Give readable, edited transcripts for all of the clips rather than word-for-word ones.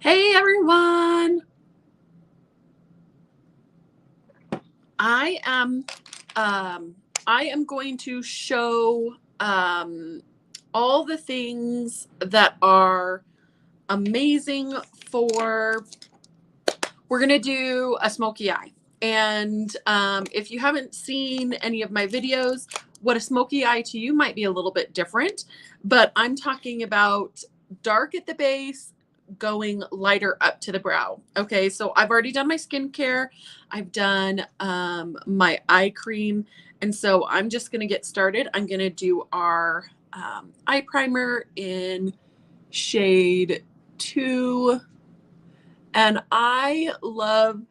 Hey everyone. I am um I am going to show all the things that are amazing for we're going to do a smoky eye. And if you haven't seen any of my videos, what a smoky eye to you might be a little bit different, but I'm talking about dark at the base going lighter up to the brow. Okay, so I've already done my skincare, I've done my eye cream, and so I'm just going to get started. I'm going to do our eye primer in shade 2, and I love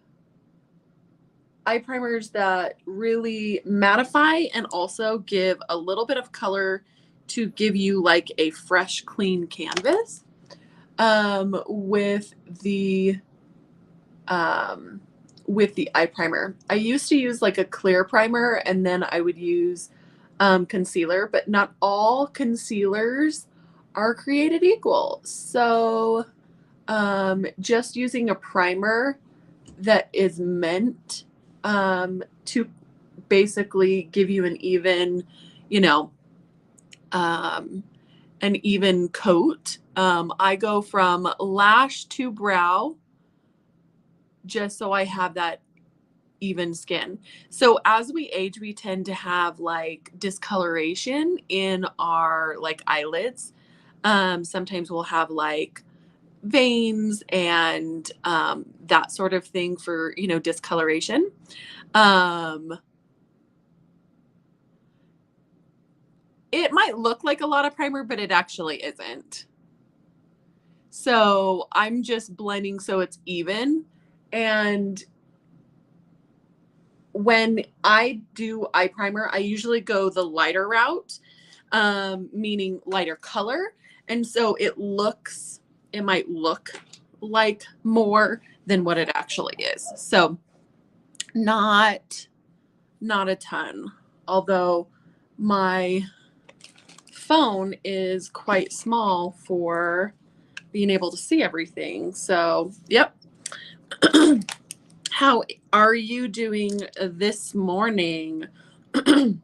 eye primers that really mattify and also give a little bit of color to give you like a fresh, clean canvas with the um, with the eye primer. I used to use like a clear primer and then I would use concealer, but not all concealers are created equal. So just using a primer that is meant to basically give you you know, um, an even coat. I go from lash to brow just so I have that even skin. So as we age, we tend to have like discoloration in our like eyelids. Sometimes we'll have like veins and that sort of thing for, discoloration. Um, it might look like a lot of primer, but it actually isn't. So I'm just blending so it's even. And when I do eye primer, I usually go the lighter route, meaning lighter color. And so it might look like more than what it actually is. So not a ton, although my phone is quite small for being able to see everything. So, yep. How are you doing this morning? I'm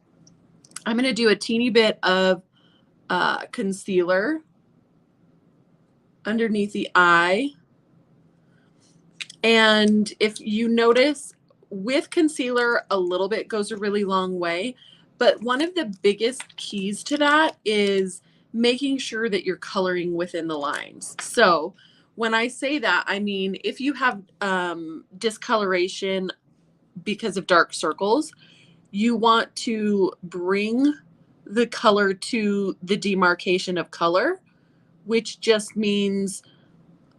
going to do a teeny bit of concealer underneath the eye. And if you notice, with concealer, a little bit goes a really long way. But one of the biggest keys to that is making sure that you're coloring within the lines. So when I say that, I mean, if you have discoloration because of dark circles, you want to bring the color to the demarcation of color, which just means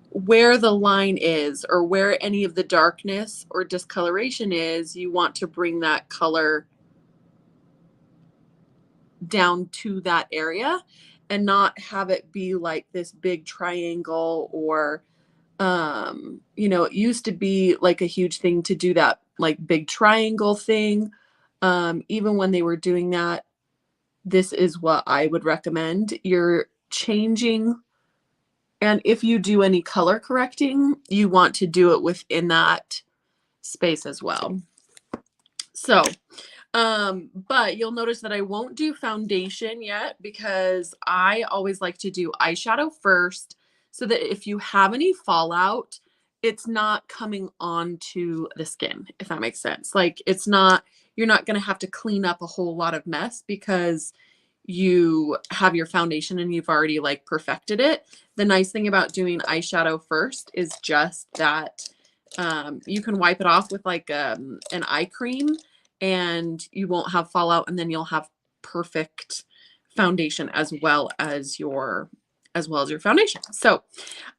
where the line is or where any of the darkness or discoloration is, you want to bring that color down to that area and not have it be like this big triangle or it used to be like a huge thing to do that like big triangle thing. Even when they were doing that, this is what I would recommend. You're changing, and if you do any color correcting, you want to do it within that space as well. So, but you'll notice that I won't do foundation yet because I always like to do eyeshadow first so that if you have any fallout, it's not coming onto the skin, if that makes sense. Like you're not going to have to clean up a whole lot of mess because you have your foundation and you've already like perfected it. The nice thing about doing eyeshadow first is just that you can wipe it off with like an eye cream and you won't have fallout, and then you'll have perfect foundation as well as your foundation. So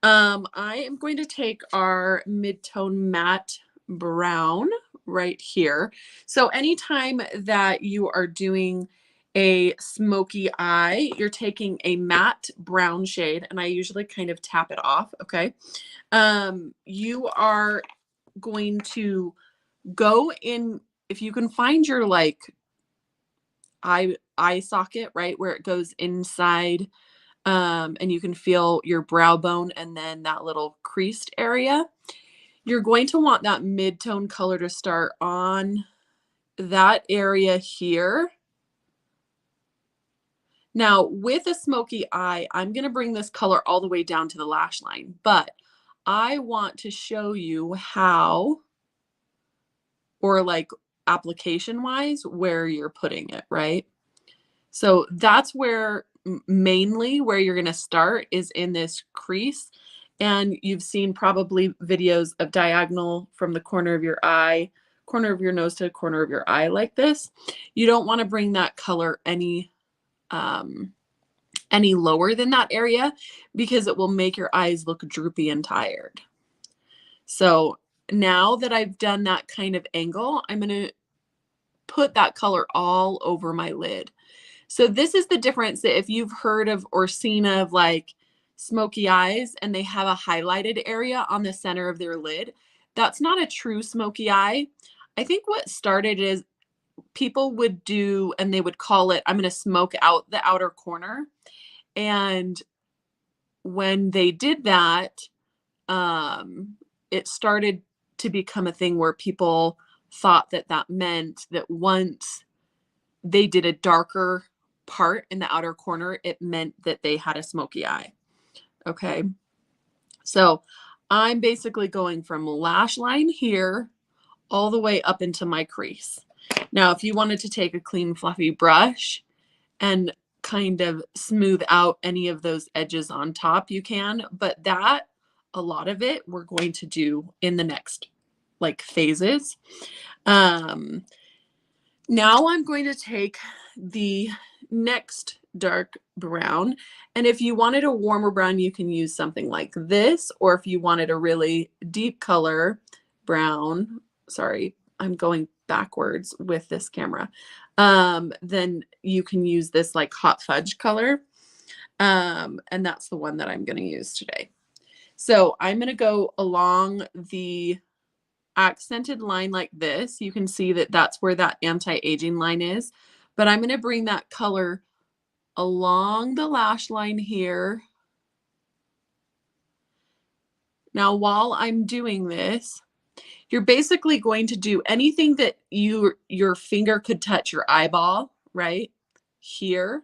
I am going to take our mid-tone matte brown right here. So anytime that you are doing a smoky eye, you're taking a matte brown shade, and I usually kind of tap it off. Okay. You are going to go in, if you can find your like eye socket, right, where it goes inside And you can feel your brow bone and then that little creased area. You're going to want that mid-tone color to start on that area here. Now, with a smoky eye, I'm going to bring this color all the way down to the lash line, but I want to show you how, or like application wise, where you're putting it, right? So that's where mainly where you're going to start is in this crease. And you've seen probably videos of diagonal from the corner of your eye, corner of your nose to the corner of your eye like this. You don't want to bring that color any lower than that area because it will make your eyes look droopy and tired. So now that I've done that kind of angle, I'm going to put that color all over my lid. So this is the difference that if you've heard of or seen of like smoky eyes and they have a highlighted area on the center of their lid, that's not a true smoky eye. I think what started is people would do, and they would call it, I'm going to smoke out the outer corner. And when they did that, it started to become a thing where people thought that that meant that once they did a darker part in the outer corner, it meant that they had a smoky eye. Okay. So I'm basically going from lash line here all the way up into my crease. Now, if you wanted to take a clean, fluffy brush and kind of smooth out any of those edges on top, you can, but that, a lot of it, we're going to do in the next like phases. Now I'm going to take the next dark brown. And if you wanted a warmer brown, you can use something like this. Or if you wanted a really deep color brown, sorry, I'm going backwards with this camera, then you can use this like hot fudge color. And that's the one that I'm going to use today. So I'm going to go along the accented line like this. You can see that that's where that anti-aging line is, but I'm going to bring that color along the lash line here. Now, while I'm doing this, you're basically going to do anything that your finger could touch your eyeball, right? Here,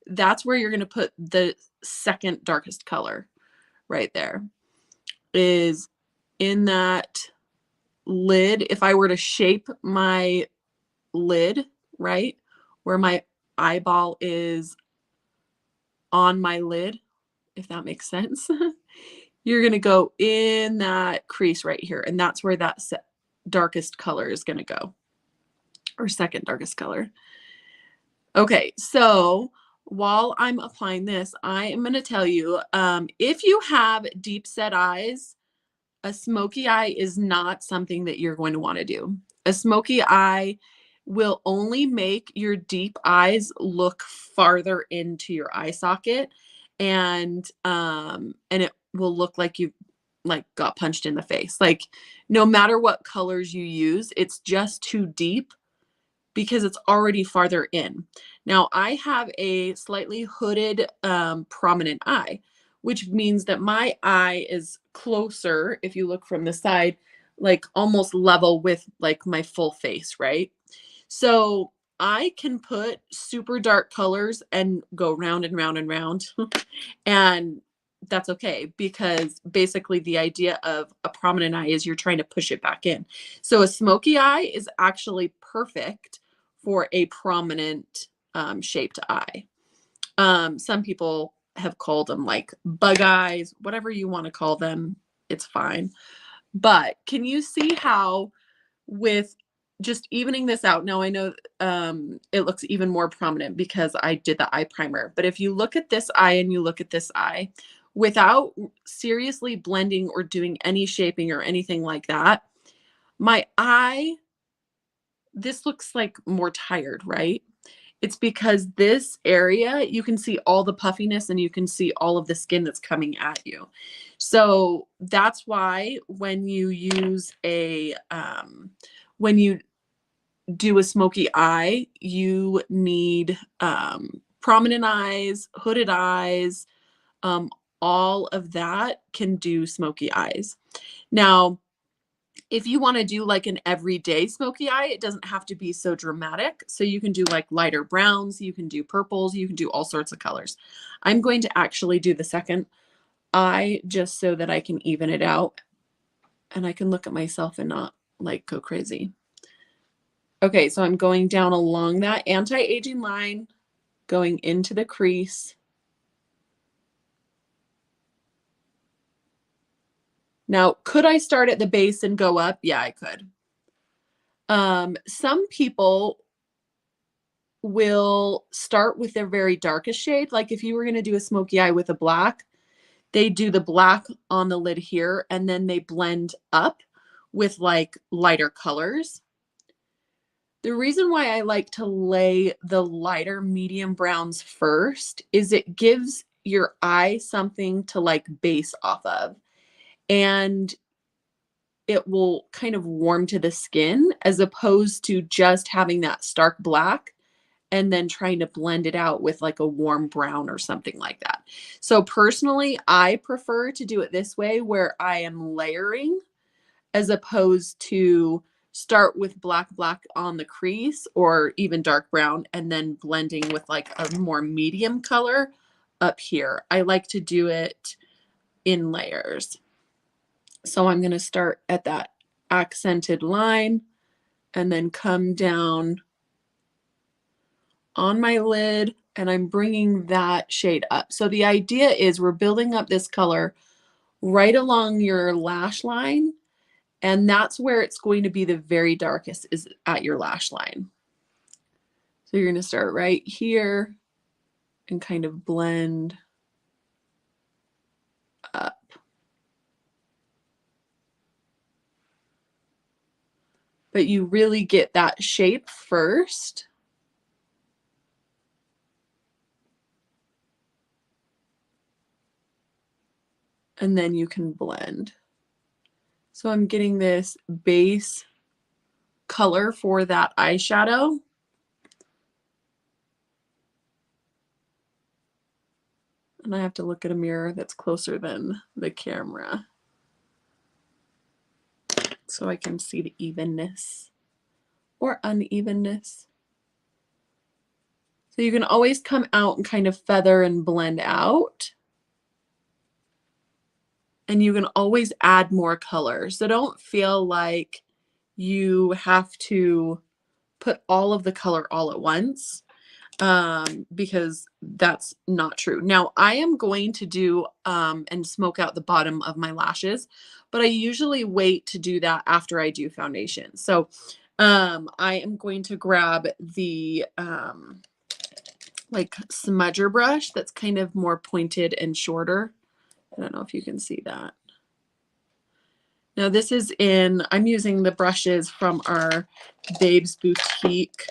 that's where you're going to put the second darkest color right there, is in that lid. If I were to shape my lid, right, where my eyeball is on my lid, if that makes sense, you're going to go in that crease right here. And that's where that darkest color is going to go, or second darkest color. Okay, so while I'm applying this, I am going to tell you, if you have deep set eyes, a smoky eye is not something that you're going to want to do. A smoky eye will only make your deep eyes look farther into your eye socket, and it will look like you like got punched in the face. Like no matter what colors you use, it's just too deep because it's already farther in. Now I have a slightly hooded prominent eye, which means that my eye is closer, if you look from the side, like almost level with like my full face, right? So I can put super dark colors and go round and round and round. And that's okay, because basically the idea of a prominent eye is you're trying to push it back in. So a smoky eye is actually perfect for a prominent shaped eye. Some people have called them like bug eyes, whatever you want to call them, it's fine. But can you see how with just evening this out, now I know it looks even more prominent because I did the eye primer, but if you look at this eye and you look at this eye, without seriously blending or doing any shaping or anything like that, my eye, this looks like more tired, right? It's because this area, you can see all the puffiness and you can see all of the skin that's coming at you. So that's why when you use a, when you do a smoky eye, you need prominent eyes, hooded eyes, um, all of that can do smoky eyes. Now, if you want to do like an everyday smoky eye, it doesn't have to be so dramatic. So you can do like lighter browns, you can do purples, you can do all sorts of colors. I'm going to actually do the second eye just so that I can even it out and I can look at myself and not like go crazy. Okay, so I'm going down along that anti-aging line, going into the crease. Now, could I start at the base and go up? Yeah, I could. Some people will start with their very darkest shade. Like if you were going to do a smoky eye with a black, they do the black on the lid here and then they blend up with like lighter colors. The reason why I like to lay the lighter medium browns first is it gives your eye something to like base off of. And it will kind of warm to the skin as opposed to just having that stark black and then trying to blend it out with like a warm brown or something like that. So personally, I prefer to do it this way where I am layering as opposed to start with black on the crease or even dark brown and then blending with like a more medium color up here. I like to do it in layers. So I'm going to start at that accented line and then come down on my lid and I'm bringing that shade up. So the idea is we're building up this color right along your lash line, and that's where it's going to be the very darkest, is at your lash line. So you're going to start right here and kind of blend up. But you really get that shape first. And then you can blend. So I'm getting this base color for that eyeshadow. And I have to look at a mirror that's closer than the camera so I can see the evenness or unevenness. So you can always come out and kind of feather and blend out. And you can always add more color. So don't feel like you have to put all of the color all at once, because that's not true. Now I am going to do and smoke out the bottom of my lashes, but I usually wait to do that after I do foundation. So I am going to grab the like smudger brush that's kind of more pointed and shorter. I don't know if you can see that. Now this is I'm using the brushes from our Babes Boutique.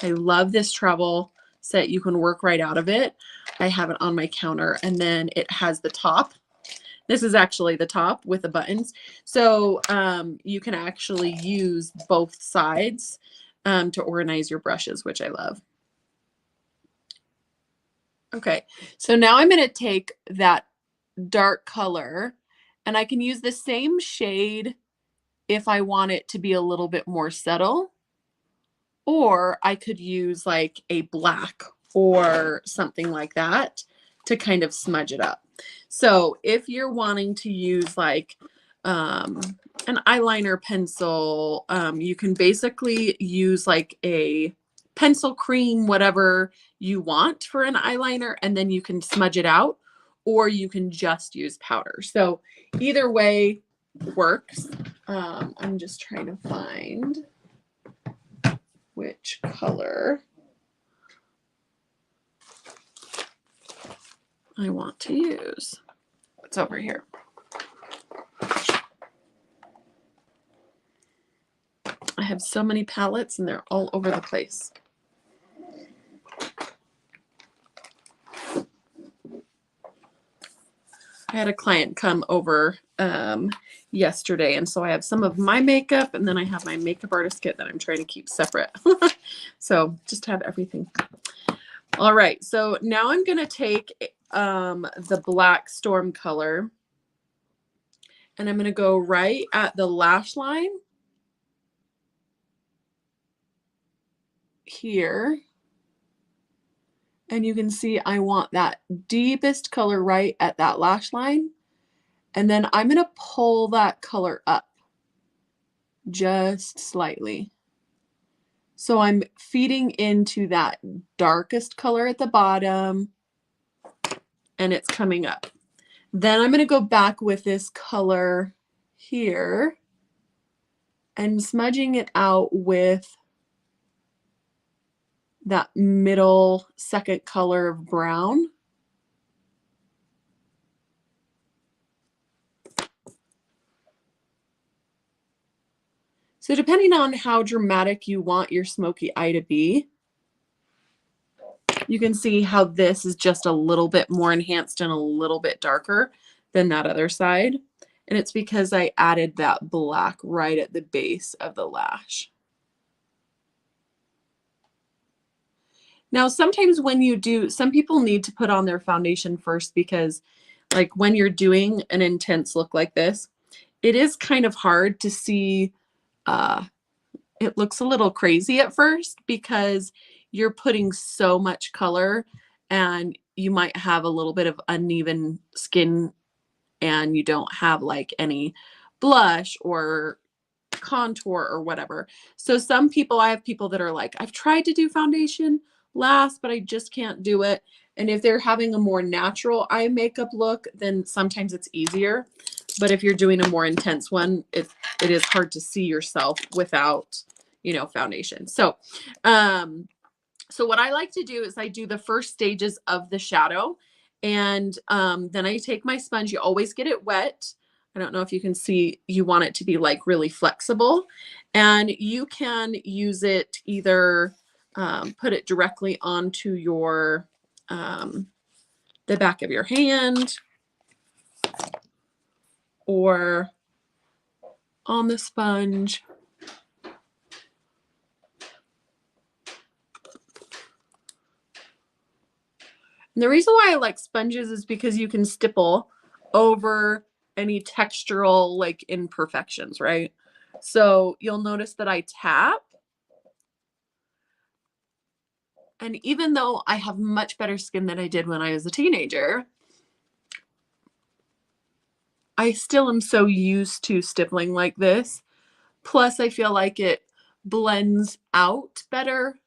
I love this travel set. You can work right out of it. I have it on my counter and then it has the top. This is actually the top with the buttons. So you can actually use both sides to organize your brushes, which I love. Okay, so now I'm going to take that dark color and I can use the same shade if I want it to be a little bit more subtle, or I could use like a black or something like that to kind of smudge it up. So if you're wanting to use like an eyeliner pencil, you can basically use like a pencil cream, whatever you want for an eyeliner, and then you can smudge it out, or you can just use powder. So either way works. I'm just trying to find which color I want to use. It's over here. I have so many palettes and they're all over the place. I had a client come over yesterday, and so I have some of my makeup and then I have my makeup artist kit that I'm trying to keep separate. So just have everything. All right, so now I'm going to take the black Storm color, and I'm going to go right at the lash line here. And you can see I want that deepest color right at that lash line. And then I'm going to pull that color up just slightly. So I'm feeding into that darkest color at the bottom, and it's coming up. Then I'm going to go back with this color here and smudging it out with that middle second color of brown. So depending on how dramatic you want your smoky eye to be, you can see how this is just a little bit more enhanced and a little bit darker than that other side. And it's because I added that black right at the base of the lash. Now, sometimes when you do, some people need to put on their foundation first because like when you're doing an intense look like this, it is kind of hard to see. It looks a little crazy at first because you're putting so much color and you might have a little bit of uneven skin and you don't have like any blush or contour or whatever. So some people, I have people that are like, I've tried to do foundation last, but I just can't do it. And if they're having a more natural eye makeup look, then sometimes it's easier. But if you're doing a more intense one, it is hard to see yourself without, you know, foundation. So, so what I like to do is I do the first stages of the shadow, and then I take my sponge. You always get it wet. I don't know if you can see, you want it to be like really flexible, and you can use it either put it directly onto your the back of your hand or on the sponge. And the reason why I like sponges is because you can stipple over any textural like imperfections, right? So you'll notice that I tap. And even though I have much better skin than I did when I was a teenager, I still am so used to stippling like this. Plus, I feel like it blends out better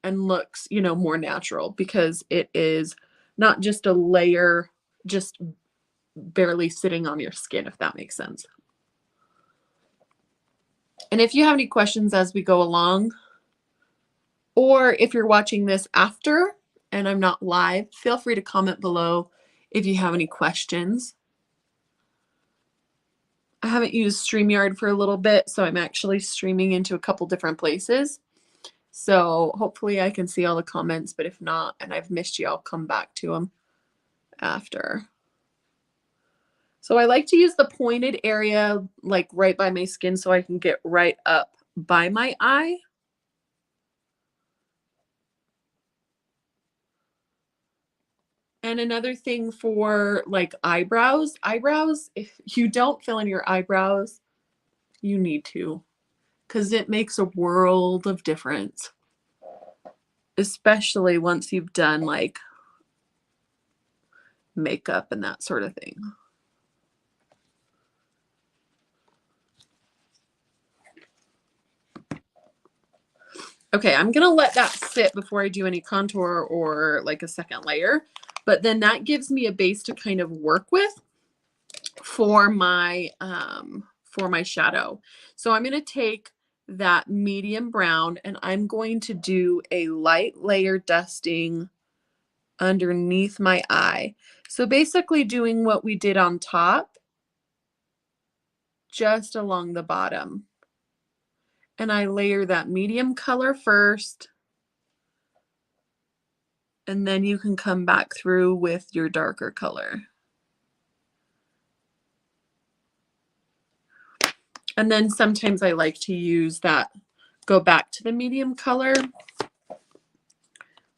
and looks, you know, more natural because it is not just a layer, just barely sitting on your skin, if that makes sense. And if you have any questions as we go along, or if you're watching this after and I'm not live, feel free to comment below if you have any questions. I haven't used StreamYard for a little bit, so I'm actually streaming into a couple different places. So hopefully I can see all the comments, but if not, and I've missed you, I'll come back to them after. So I like to use the pointed area like right by my skin so I can get right up by my eye. And another thing for like eyebrows, if you don't fill in your eyebrows, you need to, because it makes a world of difference, especially once you've done like makeup and that sort of thing. Okay, I'm gonna let that sit before I do any contour or like a second layer, but then that gives me a base to kind of work with for my shadow. So I'm gonna take that medium brown and I'm going to do a light layer dusting underneath my eye. So basically doing what we did on top, just along the bottom. And I layer that medium color first, and then you can come back through with your darker color. And then sometimes I like to use that, go back to the medium color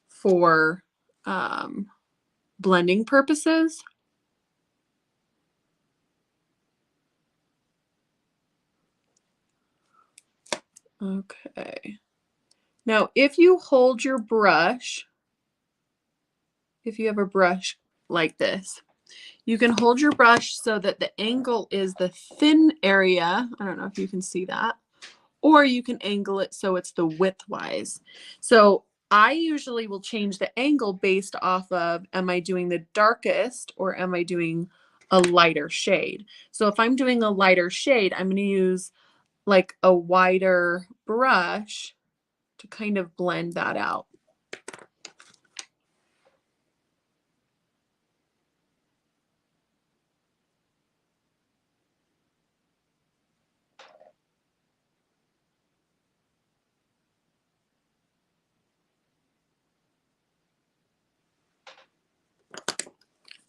for blending purposes. Okay. Now, if you hold your brush, if you have a brush like this, you can hold your brush so that the angle is the thin area. I don't know if you can see that. Or you can angle it so it's the widthwise. So I usually will change the angle based off of, am I doing the darkest or am I doing a lighter shade? So if I'm doing a lighter shade, I'm going to use like a wider brush to kind of blend that out.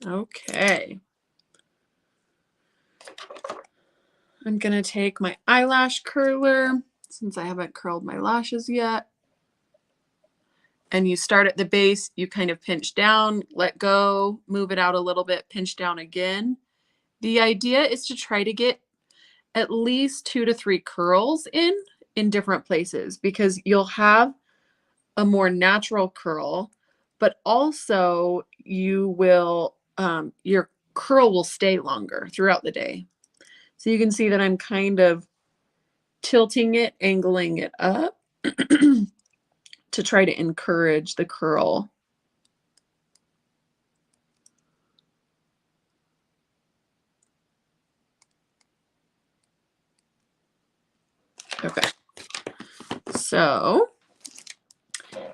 Okay. I'm going to take my eyelash curler, since I haven't curled my lashes yet. And you start at the base, you kind of pinch down, let go, move it out a little bit, pinch down again. The idea is to try to get at least 2 to 3 curls in different places, because you'll have a more natural curl, but also you will, your curl will stay longer throughout the day. So you can see that I'm kind of tilting it, angling it up to try to encourage the curl. Okay. So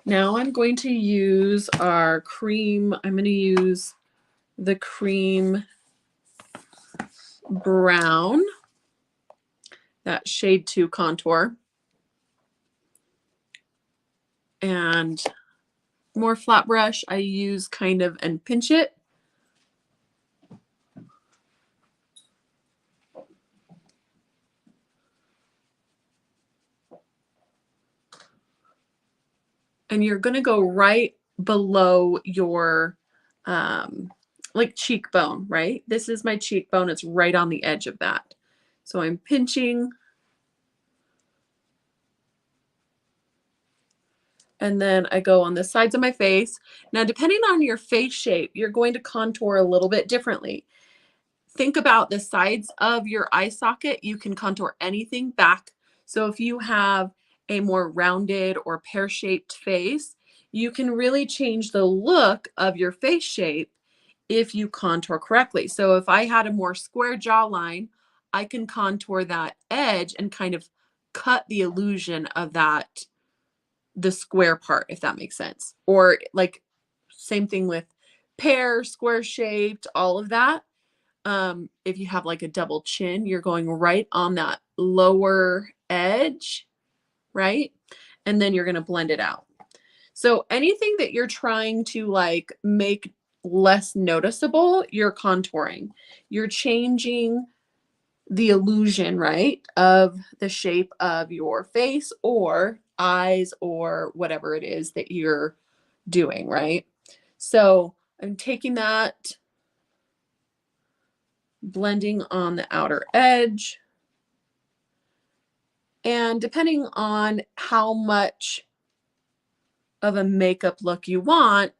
now I'm going to use our cream. I'm going to use the cream brown, that shade 2 contour, and more flat brush. I use kind of and pinch it. And you're going to go right below your like cheekbone, right? This is my cheekbone. It's right on the edge of that. So I'm pinching. And then I go on the sides of my face. Now, depending on your face shape, you're going to contour a little bit differently. Think about the sides of your eye socket. You can contour anything back. So if you have a more rounded or pear-shaped face, you can really change the look of your face shape if you contour correctly. So if I had a more square jawline, I can contour that edge and kind of cut the illusion of that, the square part, if that makes sense. Or like same thing with pear, square shaped, all of that. If you have like a double chin, you're going right on that lower edge, right? And then you're going to blend it out. So anything that you're trying to like make less noticeable, you're contouring. You're changing the illusion, right, of the shape of your face or eyes or whatever it is that you're doing, right? So I'm taking that, blending on the outer edge. And depending on how much of a makeup look you want,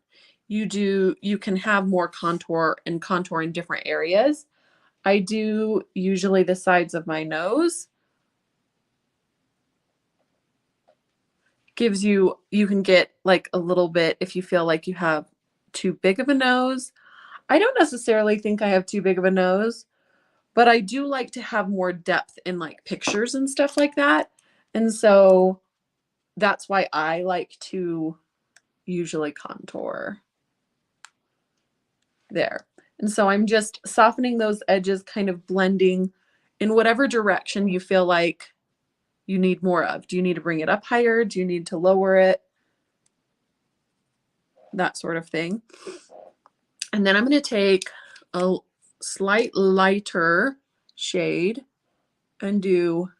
you can have more contour and contour in different areas. I do usually the sides of my nose. Gives you, you can get like a little bit if you feel like you have too big of a nose. I don't necessarily think I have too big of a nose, but I do like to have more depth in like pictures and stuff like that. And so that's why I like to usually contour there. And so I'm just softening those edges, kind of blending in whatever direction you feel like you need more of. Do you need to bring it up higher? Do you need to lower it? That sort of thing. And then I'm going to take a slight lighter shade and do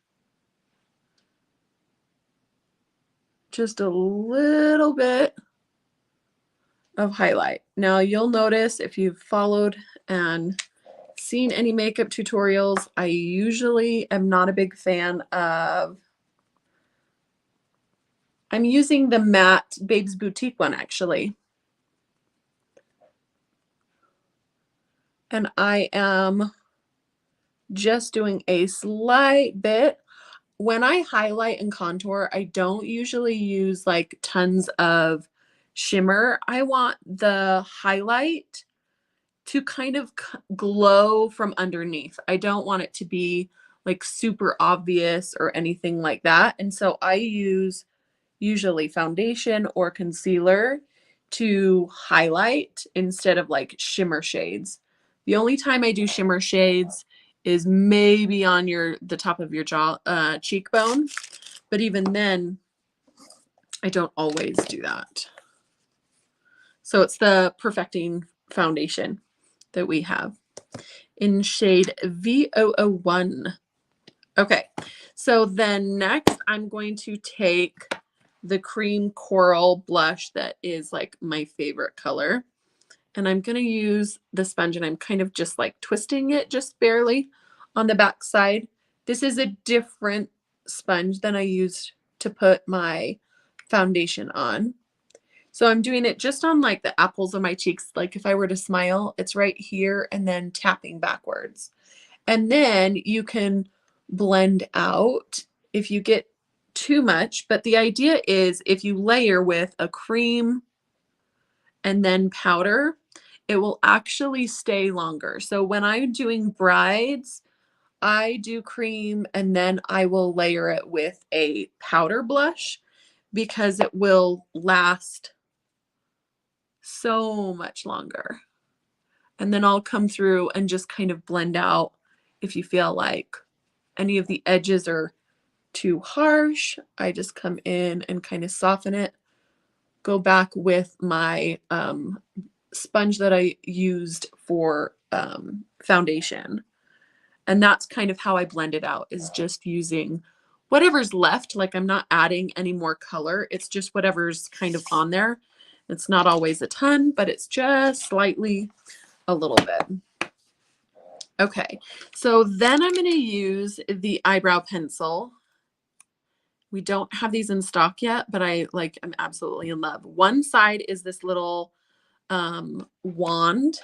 just a little bit of highlight. Now you'll notice if you've followed and seen any makeup tutorials, I usually am not a big fan of, I'm using the matte Babes Boutique one actually. And I am just doing a slight bit. When I highlight and contour, I don't usually use like tons of shimmer. I want the highlight to kind of glow from underneath. I don't want it to be like super obvious or anything like that. And so I use usually foundation or concealer to highlight instead of like shimmer shades. The only time I do shimmer shades is maybe on the top of your jaw cheekbone, but even then I don't always do that. So it's the Perfecting foundation that we have in shade V001. Okay, so then next I'm going to take the cream coral blush that is like my favorite color. And I'm going to use the sponge and I'm kind of just like twisting it just barely on the back side. This is a different sponge than I used to put my foundation on. So I'm doing it just on like the apples of my cheeks. Like if I were to smile, it's right here and then tapping backwards. And then you can blend out if you get too much. But the idea is if you layer with a cream and then powder, it will actually stay longer. So when I'm doing brides, I do cream and then I will layer it with a powder blush because it will last so much longer. And then I'll come through and just kind of blend out if you feel like any of the edges are too harsh. I just come in and kind of soften it. Go back with my sponge that I used for foundation. And that's kind of how I blend it out, is just using whatever's left. Like I'm not adding any more color. It's just whatever's kind of on there. It's not always a ton, but it's just slightly a little bit. Okay, so then I'm going to use the eyebrow pencil. We don't have these in stock yet, but I'm absolutely in love. One side is this little wand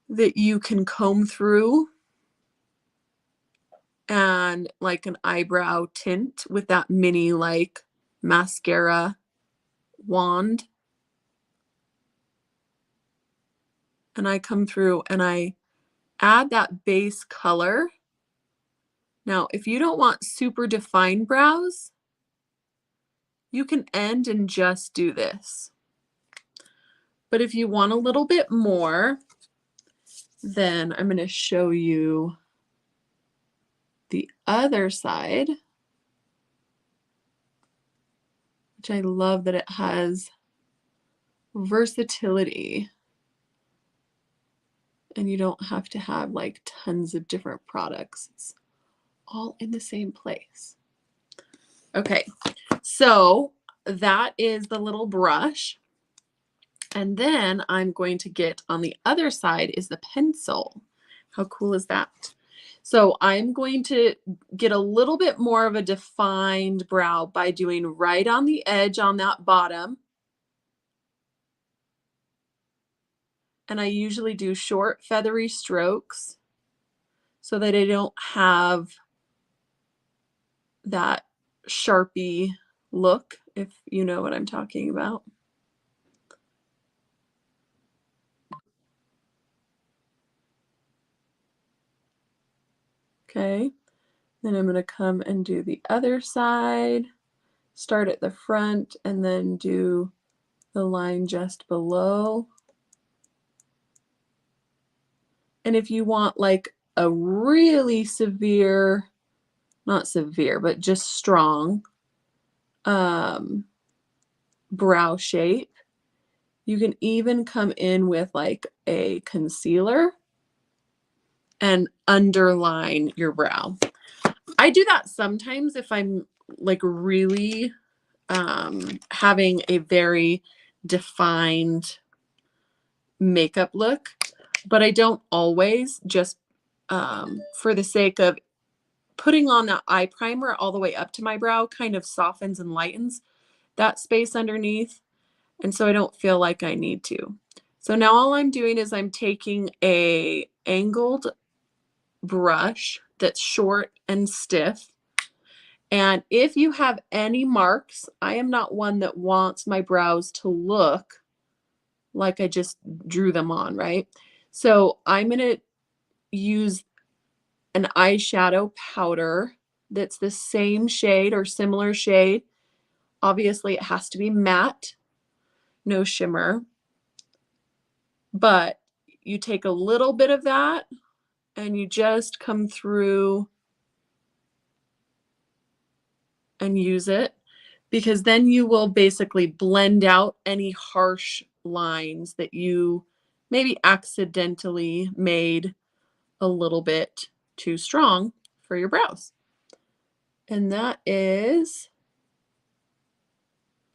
that you can comb through and like an eyebrow tint with that mini like mascara wand. And I come through and I add that base color. Now, if you don't want super defined brows, you can end and just do this. But if you want a little bit more, then I'm going to show you the other side, which I love that it has versatility. And you don't have to have like tons of different products. It's all in the same place. Okay, so that is the little brush. And then I'm going to get on the other side is the pencil. How cool is that? So I'm going to get a little bit more of a defined brow by doing right on the edge on that bottom. And I usually do short feathery strokes so that I don't have that Sharpie look, if you know what I'm talking about. Okay, then I'm going to come and do the other side, start at the front, and then do the line just below. And if you want like a really severe, not severe, but just strong brow shape, you can even come in with like a concealer and underline your brow. I do that sometimes if I'm like really having a very defined makeup look, but I don't always, just for the sake of putting on that eye primer all the way up to my brow kind of softens and lightens that space underneath. And so I don't feel like I need to. So now all I'm doing is I'm taking a angled brush that's short and stiff. And if you have any marks, I am not one that wants my brows to look like I just drew them on, right? So I'm going to use an eyeshadow powder that's the same shade or similar shade. Obviously, it has to be matte, no shimmer. But you take a little bit of that and you just come through and use it, because then you will basically blend out any harsh lines that you maybe accidentally made a little bit too strong for your brows. And that is,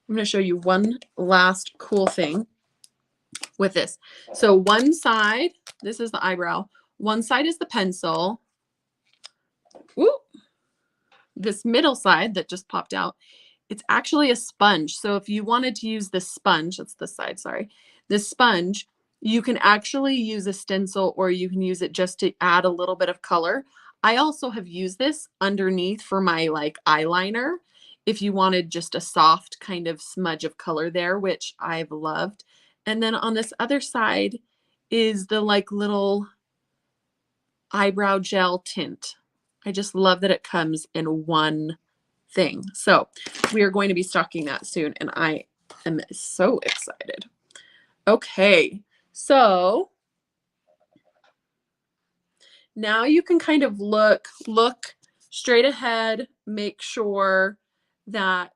I'm going to show you one last cool thing with this. So one side, this is the eyebrow. One side is the pencil. Woo! This middle side that just popped out, it's actually a sponge. So if you wanted to use this sponge, that's this side, sorry, this sponge, you can actually use a stencil or you can use it just to add a little bit of color. I also have used this underneath for my like eyeliner if you wanted just a soft kind of smudge of color there, which I've loved. And then on this other side is the like little eyebrow gel tint. I just love that it comes in one thing. So we are going to be stocking that soon, and I am so excited. Okay, so now you can kind of look straight ahead, make sure that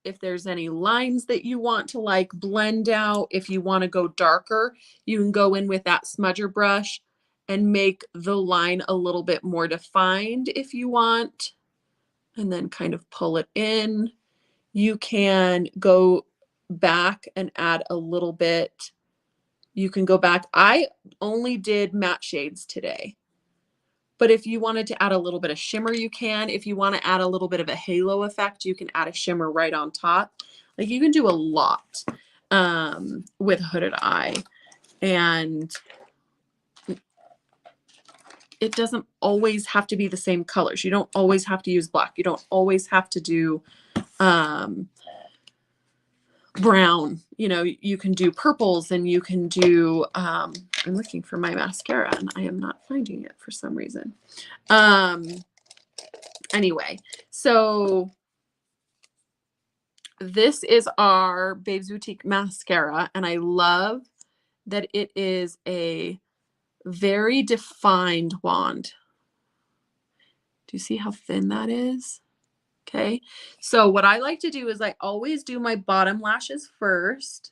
if there's any lines that you want to like blend out, if you want to go darker, you can go in with that smudger brush and make the line a little bit more defined if you want, and then kind of pull it in. You can go back and add a little bit. You can go back. I only did matte shades today. But if you wanted to add a little bit of shimmer, you can. If you want to add a little bit of a halo effect, you can add a shimmer right on top. Like you can do a lot with hooded eye. And it doesn't always have to be the same colors. You don't always have to use black. You don't always have to do brown. You know, you can do purples and you can do, I'm looking for my mascara and I am not finding it for some reason. Anyway, so this is our Babes Boutique mascara, and I love that it is a very defined wand. Do you see how thin that is? Okay, so what I like to do is I always do my bottom lashes first.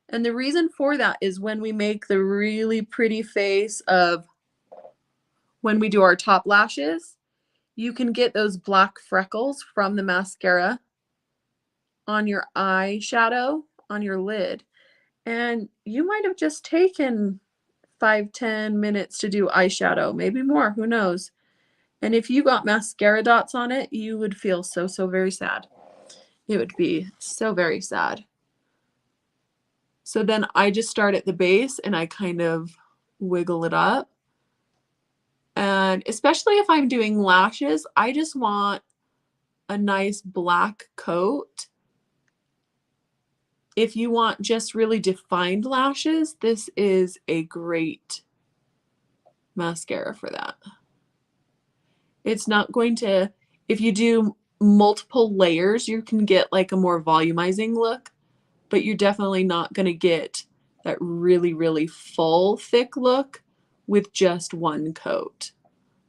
And the reason for that is when we make the really pretty face of when we do our top lashes, you can get those black freckles from the mascara on your eyeshadow on your lid. And you might have just taken 5-10 minutes to do eyeshadow, maybe more, who knows. And if you got mascara dots on it, you would feel so, so very sad. It would be so very sad. So then I just start at the base and I kind of wiggle it up. And especially if I'm doing lashes, I just want a nice black coat. If you want just really defined lashes, this is a great mascara for that. It's not going to, if you do multiple layers, you can get like a more volumizing look, but you're definitely not going to get that really, really full, thick look with just one coat.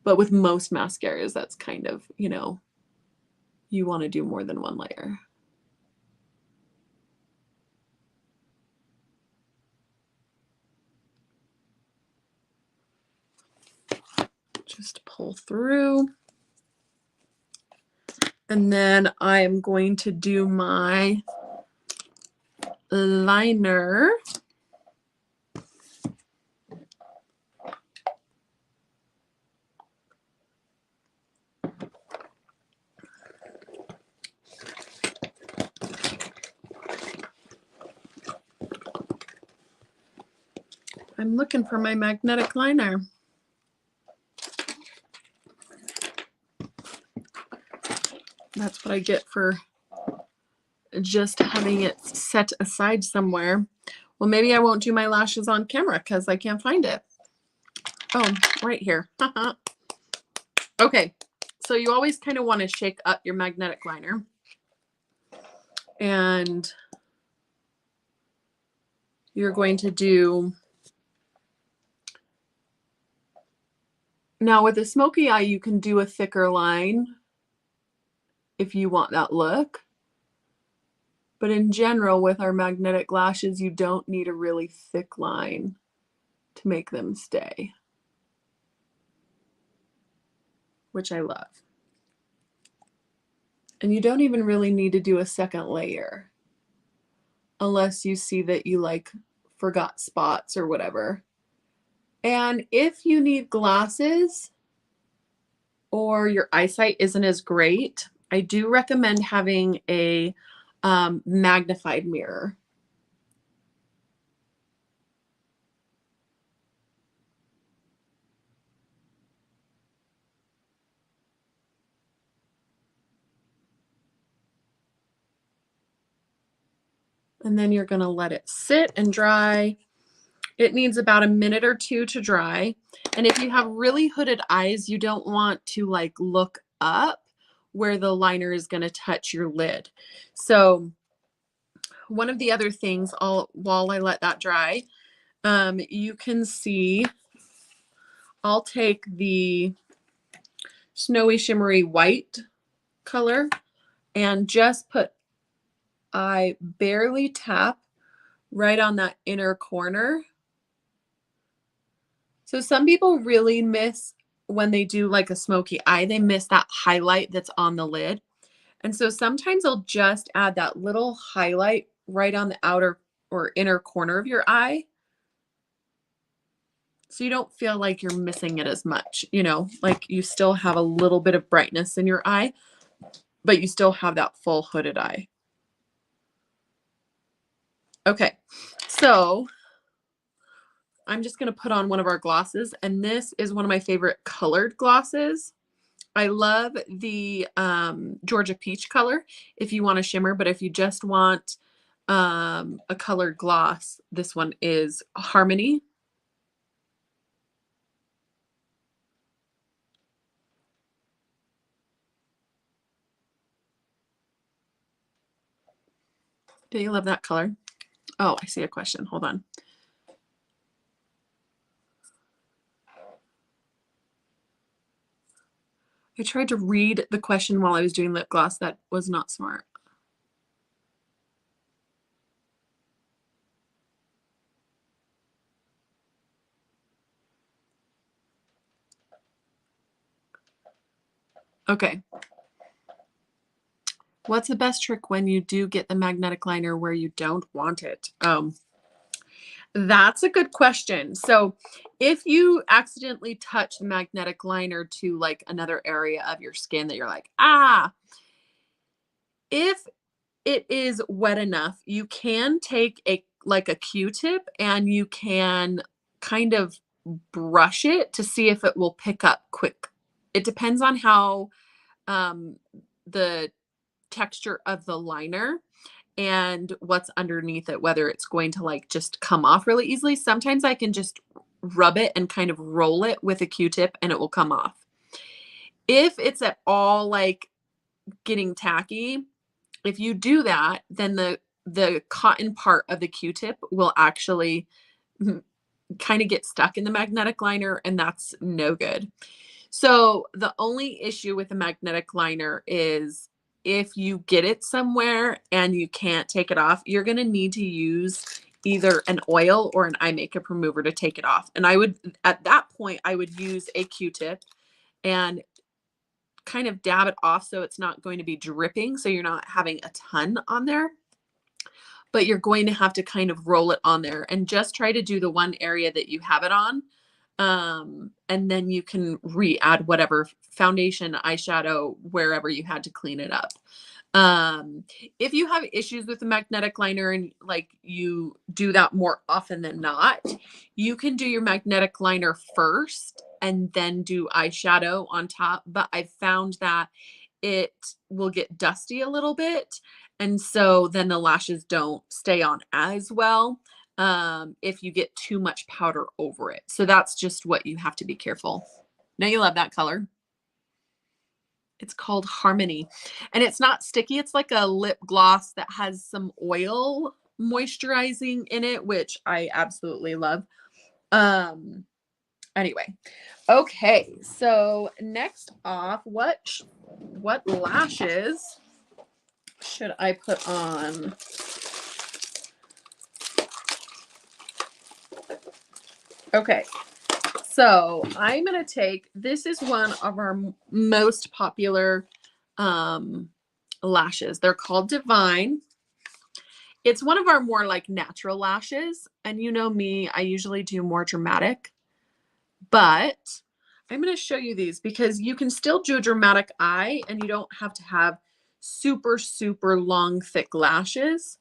But with most mascaras, that's kind of, you know, you want to do more than one layer. Just pull through. And then I'm going to do my liner. I'm looking for my magnetic liner. That's what I get for just having it set aside somewhere. Well, maybe I won't do my lashes on camera because I can't find it. Oh, right here. Okay, so you always kind of want to shake up your magnetic liner. And you're going to do, now with a smoky eye, you can do a thicker line if you want that look. But in general, with our magnetic lashes, you don't need a really thick line to make them stay, which I love. And you don't even really need to do a second layer unless you see that you like forgot spots or whatever. And if you need glasses or your eyesight isn't as great, I do recommend having a magnified mirror. And then you're going to let it sit and dry. It needs about a minute or two to dry. And if you have really hooded eyes, you don't want to like look up where the liner is going to touch your lid. So one of the other things, while I let that dry, you can see, I'll take the Snowy Shimmery White color and just I barely tap right on that inner corner. So some people really miss when they do like a smoky eye, they miss that highlight that's on the lid. And so sometimes I'll just add that little highlight right on the outer or inner corner of your eye. So you don't feel like you're missing it as much, you know, like you still have a little bit of brightness in your eye, but you still have that full hooded eye. Okay, so I'm just going to put on one of our glosses, and this is one of my favorite colored glosses. I love the Georgia Peach color if you want a shimmer, but if you just want a colored gloss, this one is Harmony. Do you love that color? Oh, I see a question. Hold on. I tried to read the question while I was doing lip gloss. That was not smart. Okay. What's the best trick when you do get the magnetic liner where you don't want it? That's a good question. So if you accidentally touch the magnetic liner to like another area of your skin that you're like, if it is wet enough, you can take a Q-tip and you can kind of brush it to see if it will pick up quick. It depends on how the texture of the liner and what's underneath it, whether it's going to like just come off really easily. Sometimes I can just rub it and kind of roll it with a Q-tip and it will come off. If it's at all like getting tacky, if you do that, then the cotton part of the Q-tip will actually kind of get stuck in the magnetic liner, and that's no good. So the only issue with the magnetic liner is if you get it somewhere and you can't take it off, you're going to need to use either an oil or an eye makeup remover to take it off. And I would, at that point, I would use a Q-tip and kind of dab it off so it's not going to be dripping, so you're not having a ton on there, but you're going to have to kind of roll it on there and just try to do the one area that you have it on. And then you can re-add whatever foundation, eyeshadow, wherever you had to clean it up. If you have issues with the magnetic liner and like you do that more often than not, you can do your magnetic liner first and then do eyeshadow on top. But I've found that it will get dusty a little bit. And so then the lashes don't stay on as well if you get too much powder over it. So that's just what you have to be careful. Now you love that color. It's called Harmony. And it's not sticky. It's like a lip gloss that has some oil moisturizing in it, which I absolutely love. Anyway. Okay. So next off, what lashes should I put on? Okay. So I'm going to take, this is one of our most popular lashes. They're called Divine. It's one of our more like natural lashes. And you know me, I usually do more dramatic, but I'm going to show you these because you can still do a dramatic eye and you don't have to have super, super long, thick lashes.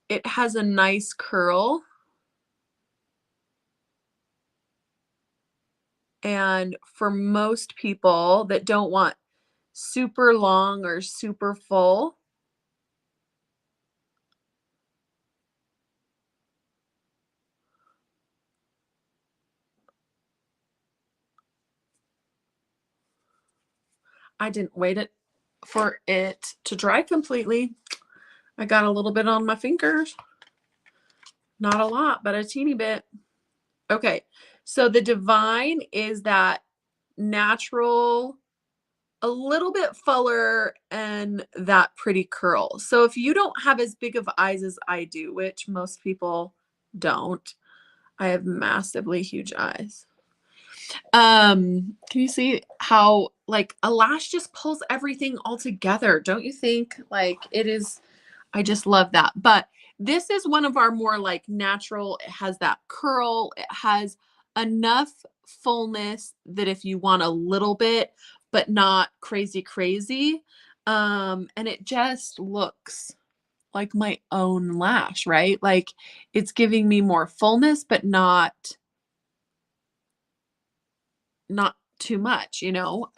It has a nice curl. And for most people that don't want super long or super full, I didn't wait for it to dry completely. I got a little bit on my fingers. Not a lot, but a teeny bit. Okay, so the Divine is that natural, a little bit fuller, and that pretty curl. So if you don't have as big of eyes as I do, which most people don't, I have massively huge eyes. Can you see how like a lash just pulls everything all together? Don't you think? Like it is, I just love that. But this is one of our more like natural. It has that curl. It has enough fullness that if you want a little bit, but not crazy, crazy. And it just looks like my own lash, right? Like it's giving me more fullness, but not too much, you know?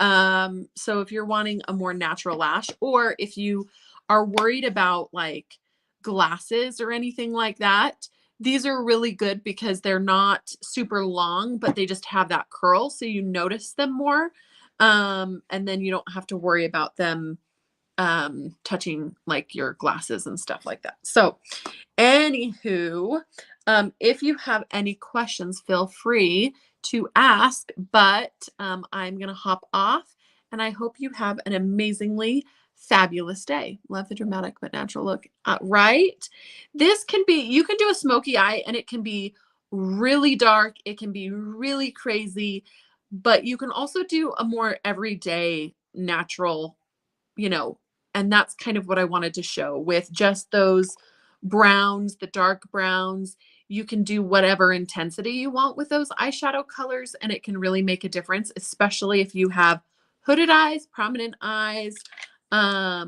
So if you're wanting a more natural lash, or if you are worried about like glasses or anything like that, these are really good because they're not super long, but they just have that curl. So you notice them more. And then you don't have to worry about them touching like your glasses and stuff like that. So anywho, if you have any questions, feel free to ask, but I'm going to hop off and I hope you have an amazingly fabulous day. Love the dramatic but natural look, right? This can be, you can do a smoky eye and it can be really dark. It can be really crazy, but you can also do a more everyday natural, you know, and that's kind of what I wanted to show with just those browns, the dark browns. You can do whatever intensity you want with those eyeshadow colors, and it can really make a difference, especially if you have hooded eyes, prominent eyes. A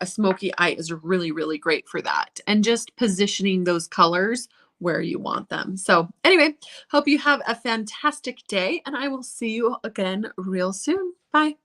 smoky eye is really, really great for that. And just positioning those colors where you want them. So anyway, hope you have a fantastic day, and I will see you again real soon. Bye.